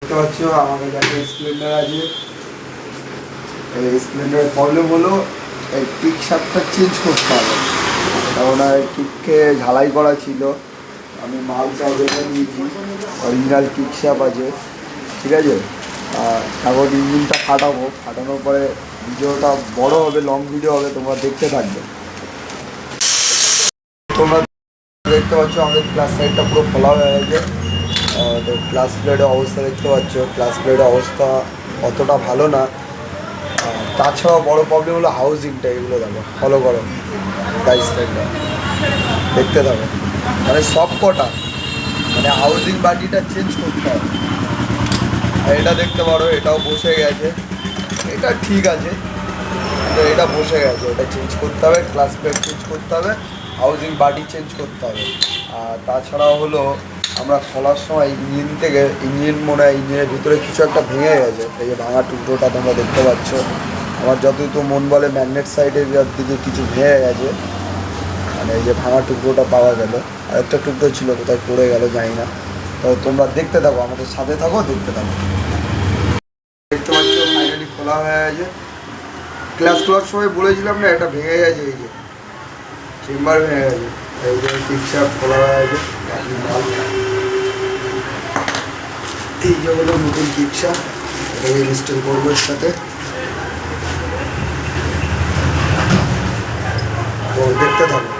দেখতে পাচ্ছ আমাদের কাছে স্প্লেন্ডার আছে। এই স্প্লেন্ডারের প্রবলেম হলো এই কিক শাফটটা চেঞ্জ করতে হবে, কারণ কিককে ঝালাই করা ছিল। আমি মাল চার্জারটা নিয়েছি, অরিজিনাল কিক শাফট আছে, ঠিক আছে। আর তারপর ইঞ্জিনটা ফাটানোর পরে ভিডিওটা বড় হবে, লং ভিডিও হবে, তোমরা দেখতে থাকবে। তোমরা দেখতে পাচ্ছ আমাদের ক্লাস সাইডটা পুরো খোলা হয়ে গেছে। তো ক্লাস প্লেটের অবস্থা দেখতে পাচ্ছ, ক্লাস প্লেটের অবস্থা অতটা ভালো না। তাছাড়াও বড় প্রবলেম হলো হাউজিংটা। এগুলো দেখো, ফলো করো প্রাইস ট্যাগটা, দেখতে থাকো। মানে সব কটা মানে হাউজিং বাটিটা চেঞ্জ করতে হবে। আর এটা দেখতে পারো, এটাও বসে গেছে। এটা ঠিক আছে, তো এটা বসে গেছে, এটা চেঞ্জ করতে হবে। ক্লাস প্লেট চেঞ্জ করতে হবে, হাউজিং বাটি চেঞ্জ করতে হবে। আর তাছাড়াও হলো আমরা খোলার সময় ইঞ্জিন মনে হয় ইঞ্জিনের ভিতরে কিছু একটা ভেঙে গেছে। এই যে ভাঙা টুকরোটা তোমরা দেখতে পাচ্ছ। আমার যতটুকু মন বলে ম্যাগনেট সাইডের দিকে কিছু ভেঙে গেছে, মানে এই যে ভাঙা টুকরোটা পাওয়া গেল। আর একটা টুকরো ছিল, কোথায় পড়ে গেল জানি না। তো তোমরা দেখতে থাকো, আমাদের সাথে থাকো, দেখতে থাকো। দেখতে পাচ্ছ ফাইনালি খোলা হয়ে গেছে। ক্লাস খোলার সময় বলেছিলাম না, এটা ভেঙে গেছে। এই যে চেম্বার ভেঙে গেছে, এই যে পিকচার খোলা হয়ে গেছে। এই যে হলো নতুন পিকচার, এটাকে ইনস্টল করবো এর সাথে। তো দেখতে থাকো।